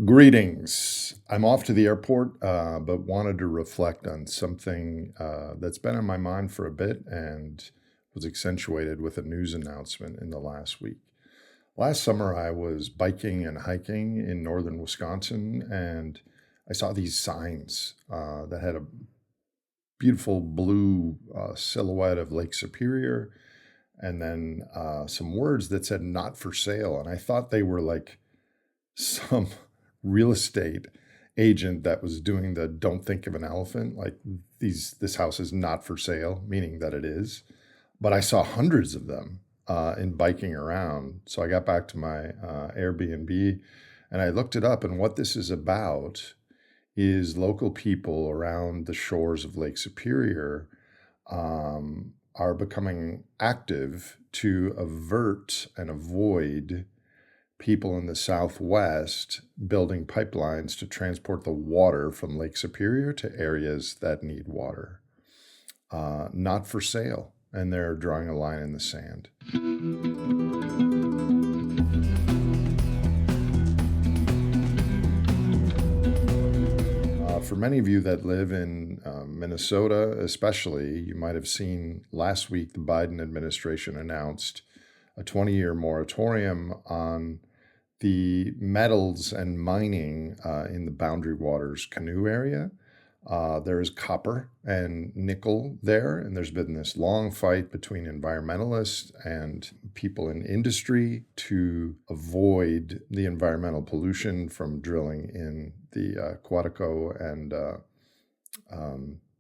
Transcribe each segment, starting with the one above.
Greetings. I'm off to the airport, but wanted to reflect on something that's been on my mind for a bit and was accentuated with a news announcement in the last week. Last summer, I was biking and hiking in northern Wisconsin, and I saw these signs that had a beautiful blue silhouette of Lake Superior and then some words that said not for sale. And I thought they were like some real estate agent that was doing the don't think of an elephant, like this house is not for sale, meaning that it is. But I saw hundreds of them in biking around. So I got back to my Airbnb and I looked it up. And what this is about is local people around the shores of Lake Superior are becoming active to avert and avoid people in the Southwest building pipelines to transport the water from Lake Superior to areas that need water. Not for sale. And they're drawing a line in the sand. For many of you that live in Minnesota, especially, you might have seen last week the Biden administration announced a 20-year moratorium on the metals and mining in the Boundary Waters canoe area. There is copper and nickel there, and there's been this long fight between environmentalists and people in industry to avoid the environmental pollution from drilling in the Quantico and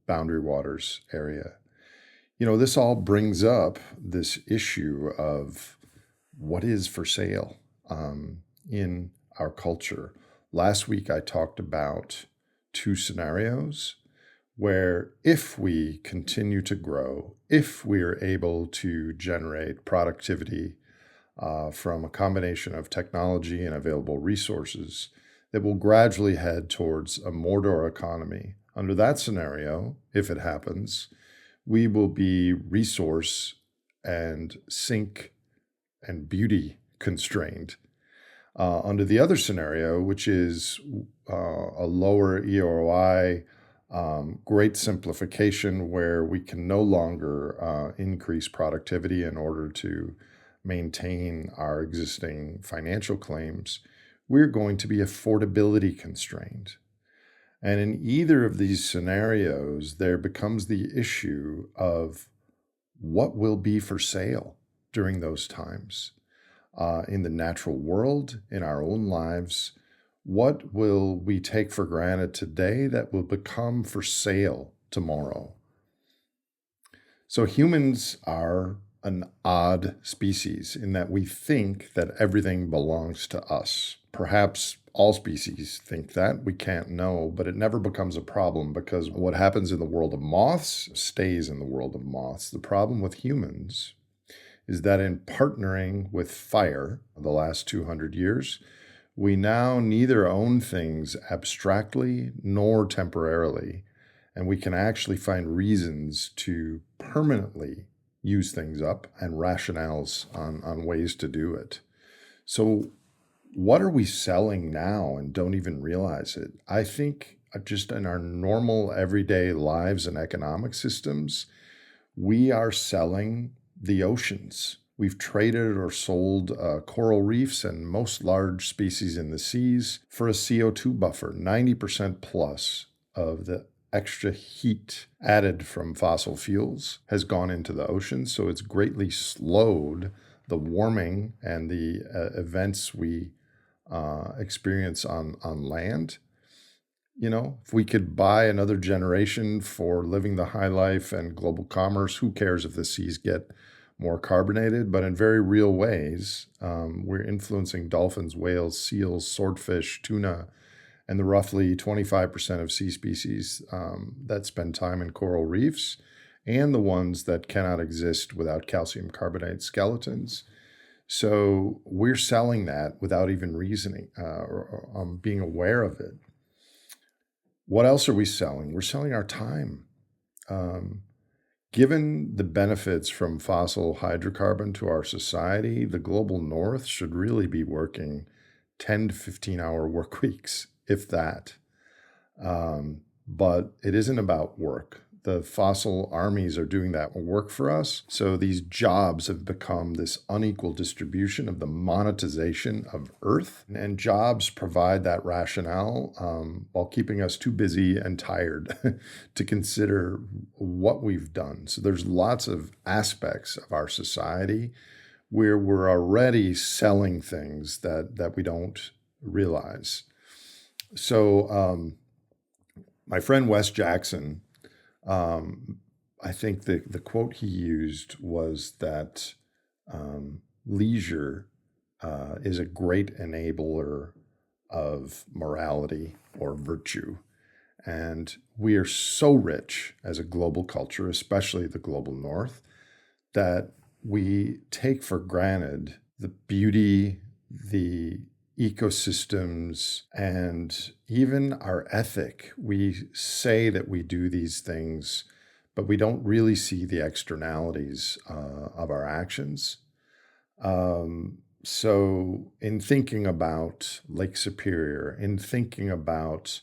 Boundary Waters area. You know, this all brings up this issue of what is for sale in our culture. Last week, I talked about two scenarios where if we continue to grow, if we are able to generate productivity from a combination of technology and available resources, that will gradually head towards a Mordor economy. Under that scenario, if it happens, we will be resource and sink and beauty constrained. Under the other scenario, which is a lower EROI, great simplification where we can no longer increase productivity in order to maintain our existing financial claims, we're going to be affordability constrained. And in either of these scenarios, there becomes the issue of what will be for sale during those times. In the natural world, in our own lives, what will we take for granted today that will become for sale tomorrow? So humans are an odd species in that we think that everything belongs to us. Perhaps all species think that. We can't know, but it never becomes a problem because what happens in the world of moths stays in the world of moths. The problem with humans is that in partnering with fire the last 200 years, we now neither own things abstractly nor temporarily, and we can actually find reasons to permanently use things up and rationales on ways to do it. So what are we selling now and don't even realize it? I think just in our normal everyday lives and economic systems, we are selling the oceans. We've traded or sold coral reefs and most large species in the seas for a CO2 buffer. 90% plus of the extra heat added from fossil fuels has gone into the ocean, so it's greatly slowed the warming and the events we experience on land. You know, if we could buy another generation for living the high life and global commerce, who cares if the seas get more carbonated? But in very real ways, we're influencing dolphins, whales, seals, swordfish, tuna, and the roughly 25% of sea species that spend time in coral reefs, and the ones that cannot exist without calcium carbonate skeletons. So we're selling that without even reasoning or being aware of it. What else are we selling? We're selling our time. Given the benefits from fossil hydrocarbon to our society, the global north should really be working 10 to 15-hour work weeks, if that. But it isn't about work. The fossil armies are doing that work for us. So these jobs have become this unequal distribution of the monetization of Earth. And jobs provide that rationale while keeping us too busy and tired to consider what we've done. So there's lots of aspects of our society where we're already selling things that we don't realize. So my friend Wes Jackson, I think the quote he used was that leisure is a great enabler of morality or virtue. And we are so rich as a global culture, especially the global north, that we take for granted the beauty, the ecosystems, and even our ethic. We say that we do these things, but we don't really see the externalities of our actions. So in thinking about Lake Superior, in thinking about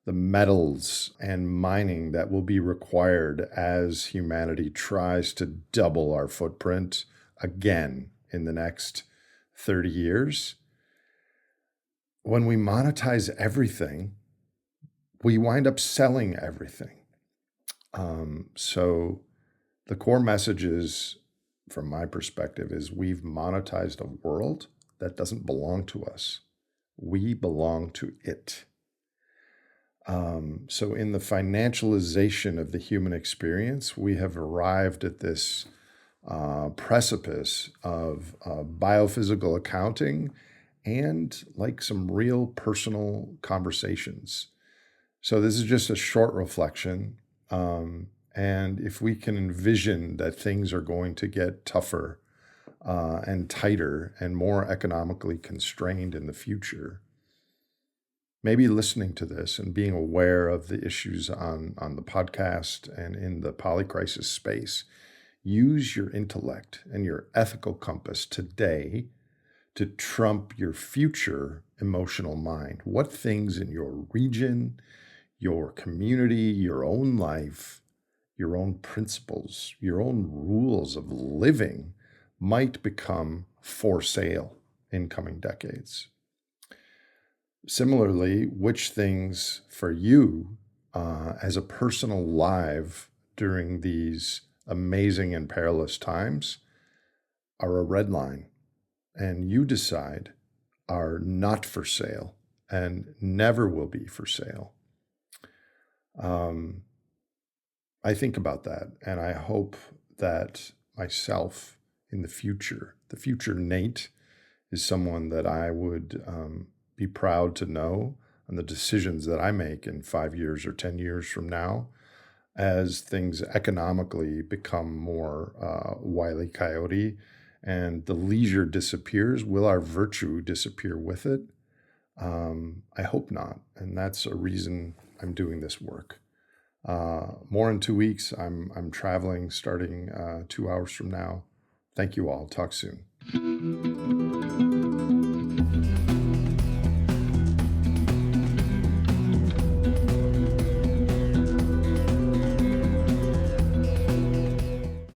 the metals and mining that will be required as humanity tries to double our footprint again in the next 30 years, when we monetize everything, we wind up selling everything. So the core message is, from my perspective, is we've monetized a world that doesn't belong to us. We belong to it. So in the financialization of the human experience, we have arrived at this precipice of biophysical accounting and like some real personal conversations. So this is just a short reflection. And if we can envision that things are going to get tougher and tighter and more economically constrained in the future, maybe listening to this and being aware of the issues on the podcast and in the polycrisis space, use your intellect and your ethical compass today to trump your future emotional mind. What things in your region, your community, your own life, your own principles, your own rules of living might become for sale in coming decades? Similarly, which things for you as a personal live during these amazing and perilous times are a red line, and you decide are not for sale and never will be for sale? I think about that, and I hope that myself in the future Nate, is someone that I would be proud to know on the decisions that I make in 5 years or 10 years from now, as things economically become more wile e coyote and the leisure disappears. Will our virtue disappear with it? I hope not. And that's a reason I'm doing this work. More in 2 weeks. I'm traveling starting 2 hours from now. Thank you all. Talk soon.